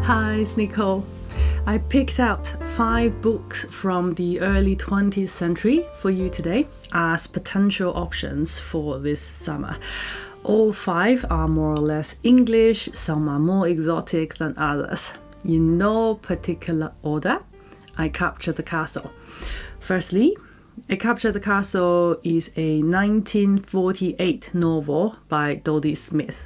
Hi, it's Nicole. I picked out 5 books from the early 20th century for you today as potential options for this summer. All 5 are more or less English, some are more exotic than others. In no particular order, I Captured the Castle. Firstly, I Captured the Castle is a 1948 novel by Dodie Smith.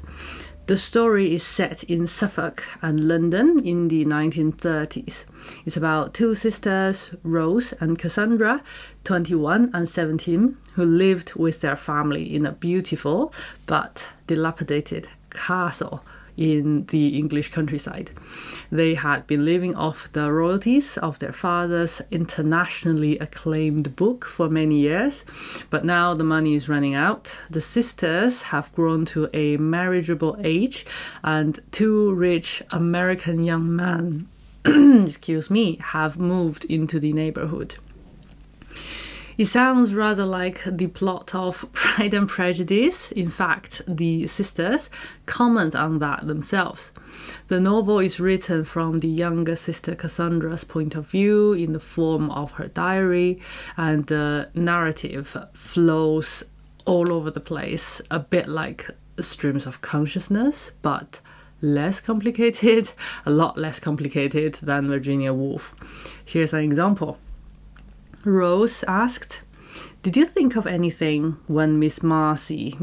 The story is set in Suffolk and London in the 1930s. It's about 2 sisters, Rose and Cassandra, 21 and 17, who lived with their family in a beautiful but dilapidated castle in the English countryside. They had been living off the royalties of their father's internationally acclaimed book for many years, but now the money is running out. The sisters have grown to a marriageable age, and 2 rich American young men have moved into the neighborhood. It sounds rather like the plot of Pride and Prejudice. In fact, the sisters comment on that themselves. The novel is written from the younger sister Cassandra's point of view in the form of her diary, and the narrative flows all over the place, a bit like streams of consciousness, but less complicated, a lot less complicated than Virginia Woolf. Here's an example. Rose asked, "Did you think of anything when Miss Marcy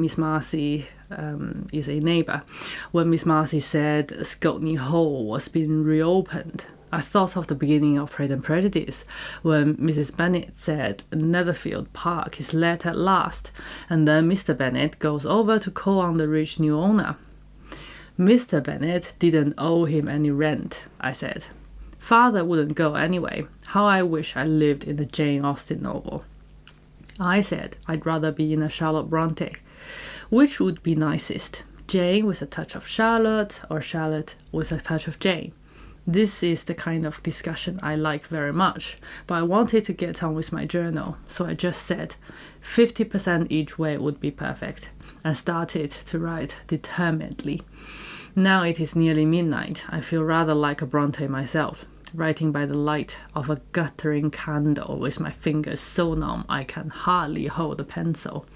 is a neighbour, when Miss Marcy said Scotney Hall was being reopened? I thought of the beginning of Pride and Prejudice, when Mrs. Bennet said Netherfield Park is let at last, and then Mr. Bennet goes over to call on the rich new owner." "Mr. Bennet didn't owe him any rent," I said. "Father wouldn't go anyway. How I wish I lived in a Jane Austen novel." I said I'd rather be in a Charlotte Bronte. Which would be nicest, Jane with a touch of Charlotte, or Charlotte with a touch of Jane? This is the kind of discussion I like very much, but I wanted to get on with my journal, so I just said 50% each way would be perfect, and started to write determinedly. Now it is nearly midnight. I feel rather like a Bronte myself, writing by the light of a guttering candle with my fingers so numb I can hardly hold a pencil.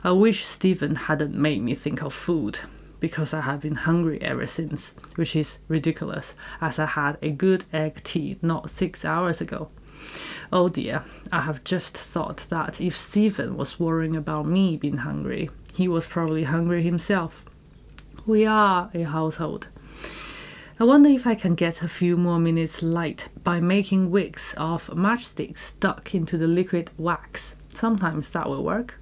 I wish Stephen hadn't made me think of food, because I have been hungry ever since, which is ridiculous, as I had a good egg tea not 6 hours ago. Oh dear, I have just thought that if Stephen was worrying about me being hungry, he was probably hungry himself. We are a household. I wonder if I can get a few more minutes light by making wicks of matchsticks stuck into the liquid wax. Sometimes that will work.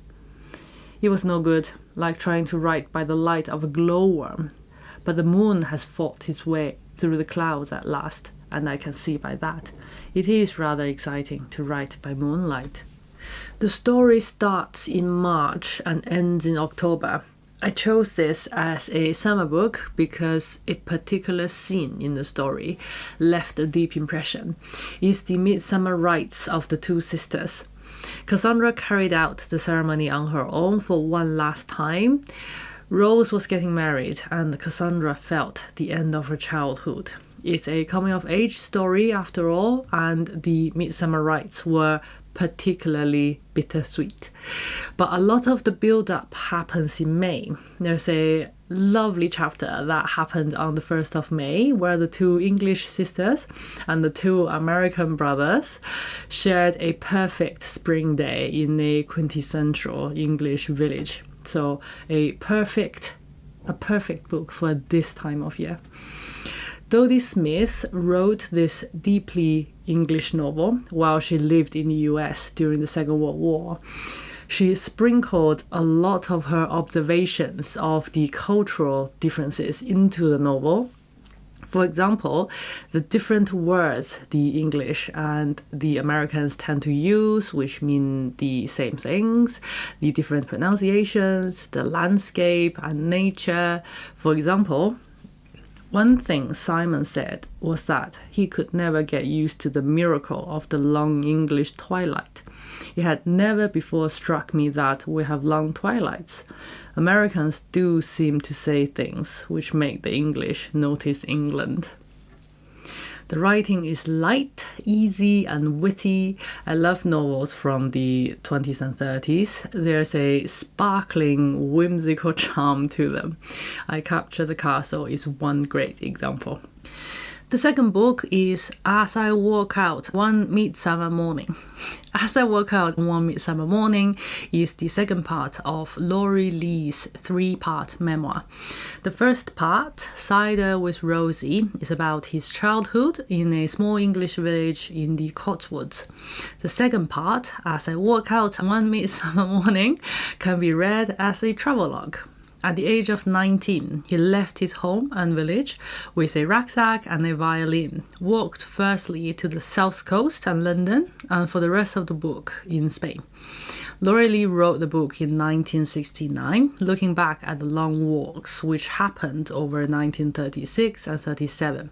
It was no good, like trying to write by the light of a glowworm. But the moon has fought its way through the clouds at last, and I can see by that. It is rather exciting to write by moonlight. The story starts in March and ends in October. I chose this as a summer book because a particular scene in the story left a deep impression. It's the midsummer rites of the 2 sisters. Cassandra carried out the ceremony on her own for one last time. Rose was getting married, and Cassandra felt the end of her childhood. It's a coming-of-age story after all, and the midsummer rites were particularly bittersweet. But a lot of the build-up happens in May. There's a lovely chapter that happened on the 1st of May, where the 2 English sisters and the 2 American brothers shared a perfect spring day in a quintessential English village. So a perfect book for this time of year. Dodie Smith wrote this deeply English novel while she lived in the US during the Second World War. She sprinkled a lot of her observations of the cultural differences into the novel. For example, the different words the English and the Americans tend to use, which mean the same things, the different pronunciations, the landscape and nature. For example, one thing Simon said was that he could never get used to the miracle of the long English twilight. It had never before struck me that we have long twilights. Americans do seem to say things which make the English notice England. The writing is light, easy, and witty. I love novels from the 20s and 30s. There's a sparkling, whimsical charm to them. I Capture the Castle is one great example. The second book is As I Walk Out One Midsummer Morning. As I Walk Out One Midsummer Morning is the second part of Laurie Lee's three-part memoir. The first part, Cider with Rosie, is about his childhood in a small English village in the Cotswolds. The second part, As I Walk Out One Midsummer Morning, can be read as a travelogue. At the age of 19, he left his home and village with a rucksack and a violin, walked firstly to the south coast and London, and for the rest of the book in Spain. Laurie Lee wrote the book in 1969, looking back at the long walks which happened over 1936 and 37.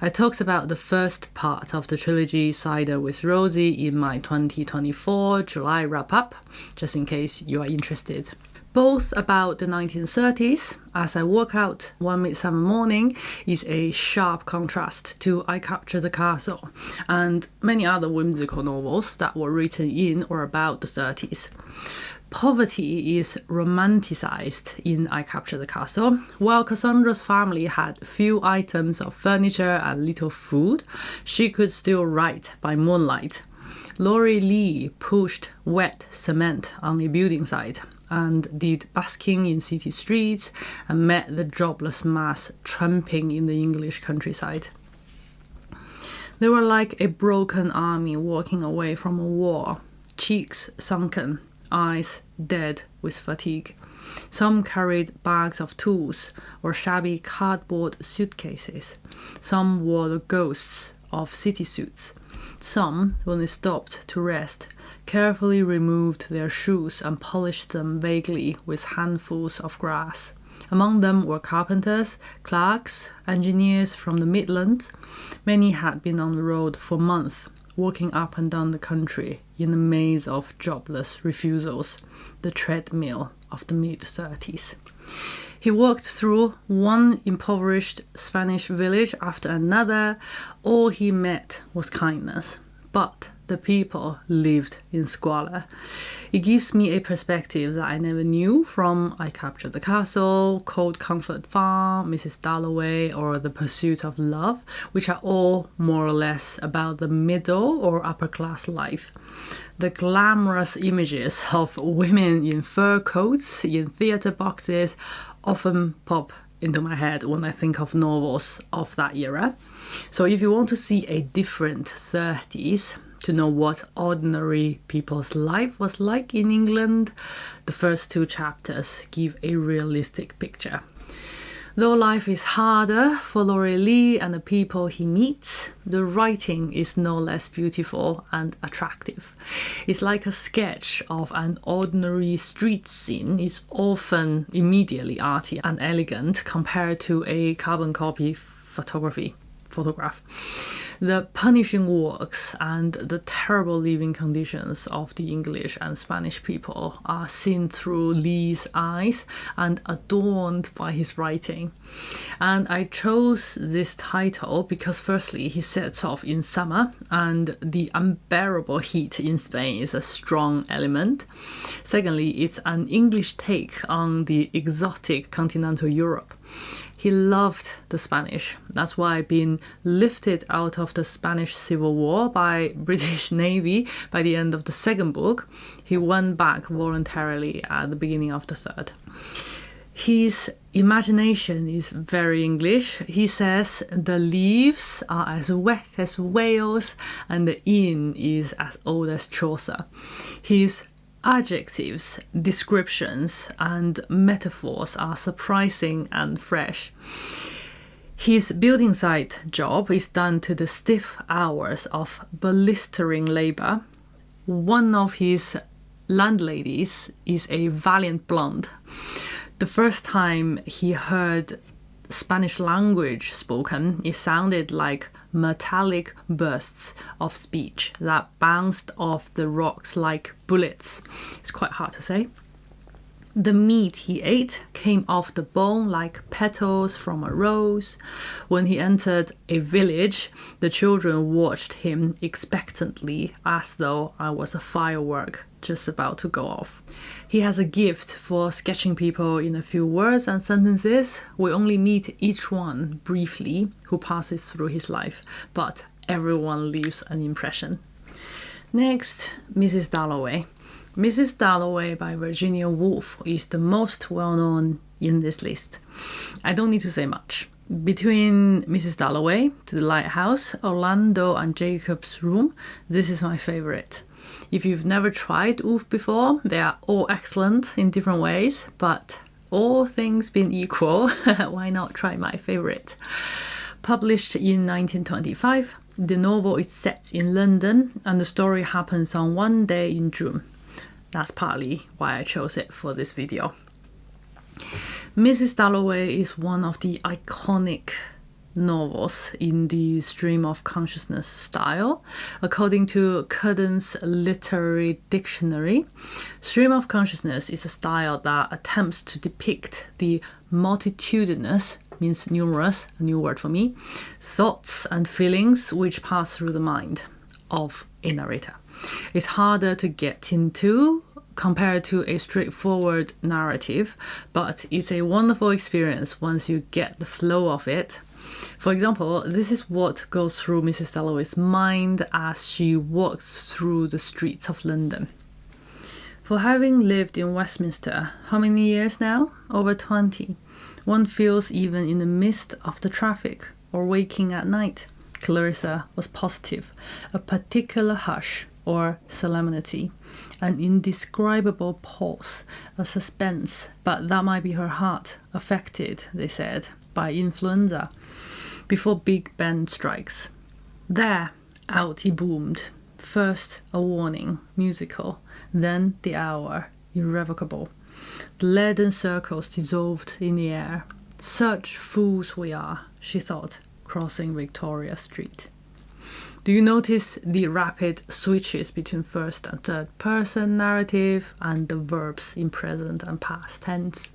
I talked about the first part of the trilogy, Cider with Rosie, in my 2024 July wrap-up, just in case you are interested. Both about the 1930s, As I Walk Out One Midsummer Morning is a sharp contrast to I Capture the Castle and many other whimsical novels that were written in or about the 30s. Poverty is romanticized in I Capture the Castle. While Cassandra's family had few items of furniture and little food, she could still write by moonlight. Laurie Lee pushed wet cement on a building site and did basking in city streets and met the jobless mass tramping in the English countryside. They were like a broken army walking away from a war, cheeks sunken, eyes dead with fatigue. Some carried bags of tools or shabby cardboard suitcases. Some wore the ghosts of city suits. Some, when they stopped to rest, carefully removed their shoes and polished them vaguely with handfuls of grass. Among them were carpenters, clerks, engineers from the Midlands. Many had been on the road for months, walking up and down the country in a maze of jobless refusals, the treadmill of the mid-30s. He walked through one impoverished Spanish village after another. All he met was kindness, but the people lived in squalor. It gives me a perspective that I never knew from I Capture the Castle, Cold Comfort Farm, Mrs. Dalloway, or The Pursuit of Love, which are all more or less about the middle or upper class life. The glamorous images of women in fur coats in theatre boxes often pop into my head when I think of novels of that era. So if you want to see a different 30s, to know what ordinary people's life was like in England, the first two chapters give a realistic picture. Though life is harder for Laurie Lee and the people he meets, the writing is no less beautiful and attractive. It's like a sketch of an ordinary street scene. It's often immediately arty and elegant compared to a carbon copy photograph. The punishing works and the terrible living conditions of the English and Spanish people are seen through Lee's eyes and adorned by his writing. And I chose this title because firstly, he sets off in summer and the unbearable heat in Spain is a strong element. Secondly, it's an English take on the exotic continental Europe. He loved the Spanish. That's why being lifted out of the Spanish Civil War by British Navy by the end of the second book, he went back voluntarily at the beginning of the third. His imagination is very English. He says the leaves are as wet as Wales and the inn is as old as Chaucer. His adjectives, descriptions, and metaphors are surprising and fresh. His building site job is done to the stiff hours of blistering labor. One of his landladies is a valiant blonde. The first time he heard Spanish language spoken, it sounded like metallic bursts of speech that bounced off the rocks like bullets. It's quite hard to say. The meat he ate came off the bone like petals from a rose. When he entered a village, the children watched him expectantly as though I was a firework just about to go off. He has a gift for sketching people in a few words and sentences. We only meet each one briefly who passes through his life, but everyone leaves an impression. Next, Mrs. Dalloway. Mrs. Dalloway by Virginia Woolf is the most well-known in this list. I don't need to say much. Between Mrs. Dalloway, To the Lighthouse, Orlando and Jacob's Room, this is my favorite. If you've never tried Woolf before, they are all excellent in different ways, but all things being equal, why not try my favorite? Published in 1925, the novel is set in London and the story happens on one day in June. That's partly why I chose it for this video. Mrs. Dalloway is one of the iconic novels in the stream of consciousness style. According to Curden's Literary Dictionary, stream of consciousness is a style that attempts to depict the multitudinous, means numerous, a new word for me, thoughts and feelings which pass through the mind of a narrator. It's harder to get into compared to a straightforward narrative, but it's a wonderful experience once you get the flow of it. For example, this is what goes through Mrs. Dalloway's mind as she walks through the streets of London. For having lived in Westminster, how many years now? Over 20. One feels even in the midst of the traffic or waking at night. Clarissa was positive, a particular hush or solemnity, an indescribable pause, a suspense, but that might be her heart, affected, they said, by influenza, before Big Ben strikes. There, out he boomed, first a warning, musical, then the hour, irrevocable. The leaden circles dissolved in the air. Such fools we are, she thought, crossing Victoria Street. Do you notice the rapid switches between first and third person narrative and the verbs in present and past tense?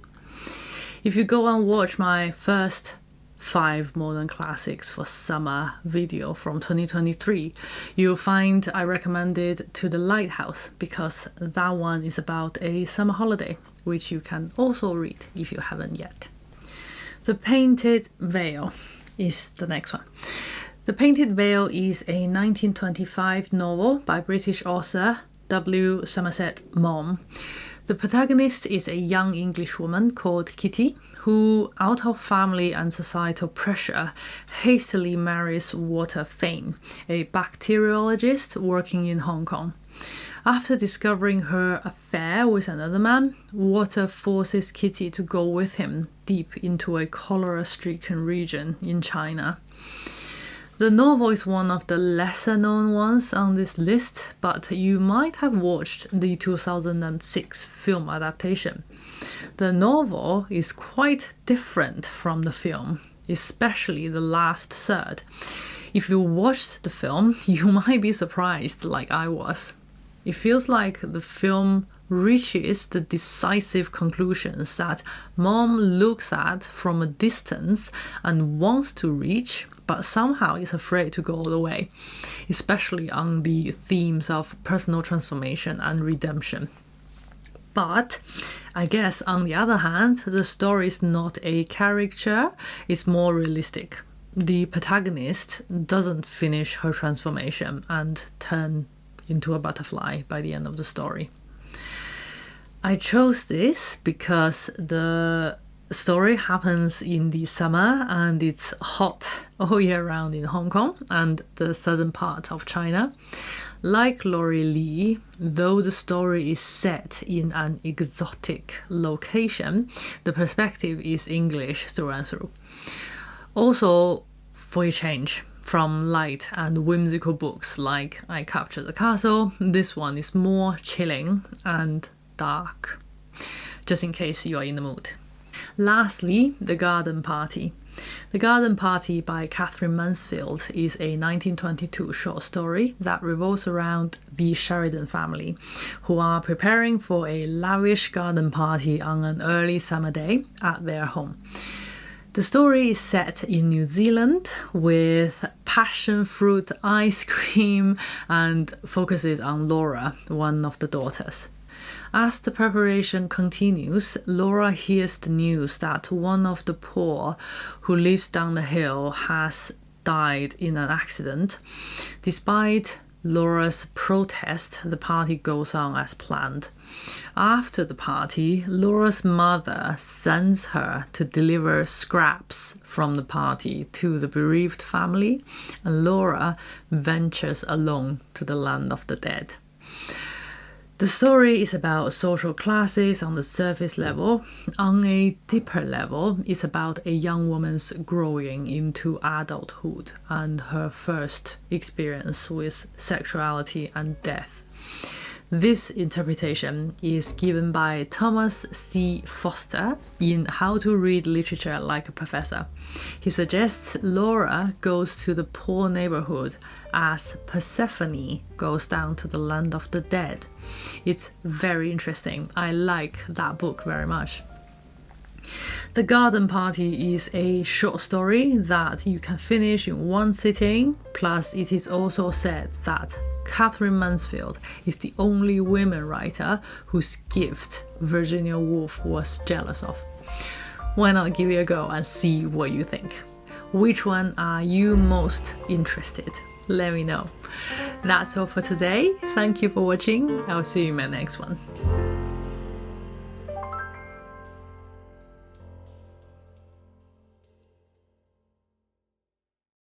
If you go and watch my first 5 modern classics for summer video from 2023, you'll find I recommended To the Lighthouse because that one is about a summer holiday, which you can also read if you haven't yet. The Painted Veil is the next one. The Painted Veil is a 1925 novel by British author W. Somerset Maugham. The protagonist is a young English woman called Kitty, who, out of family and societal pressure, hastily marries Walter Fane, a bacteriologist working in Hong Kong. After discovering her affair with another man, Walter forces Kitty to go with him deep into a cholera-stricken region in China. The novel is one of the lesser-known ones on this list, but you might have watched the 2006 film adaptation. The novel is quite different from the film, especially the last third. If you watched the film, you might be surprised like I was. It feels like the film reaches the decisive conclusions that Mom looks at from a distance and wants to reach, but somehow is afraid to go all the way, especially on the themes of personal transformation and redemption. But I guess on the other hand, the story is not a caricature, it's more realistic. The protagonist doesn't finish her transformation and turn into a butterfly by the end of the story. I chose this because the story happens in the summer and it's hot all year round in Hong Kong and the southern part of China. Like Laurie Lee, though the story is set in an exotic location, the perspective is English through and through. Also, for a change from light and whimsical books like I Captured the Castle, this one is more chilling and dark, just in case you are in the mood. Lastly, The Garden Party. The Garden Party by Katherine Mansfield is a 1922 short story that revolves around the Sheridan family, who are preparing for a lavish garden party on an early summer day at their home. The story is set in New Zealand with passion fruit ice cream and focuses on Laura, one of the daughters. As the preparation continues, Laura hears the news that one of the poor who lives down the hill has died in an accident. Despite Laura's protest, the party goes on as planned. After the party, Laura's mother sends her to deliver scraps from the party to the bereaved family, and Laura ventures alone to the land of the dead. The story is about social classes on the surface level. On a deeper level, it's about a young woman's growing into adulthood and her first experience with sexuality and death. This interpretation is given by Thomas C. Foster in How to Read Literature Like a Professor. He suggests Laura goes to the poor neighborhood as Persephone goes down to the land of the dead. It's very interesting. I like that book very much. The Garden Party is a short story that you can finish in one sitting, plus it is also said that Katherine Mansfield is the only women writer whose gift Virginia Woolf was jealous of. Why not give it a go and see what you think? Which one are you most interested? Let me know. That's all for today. Thank you for watching. I'll see you in my next one.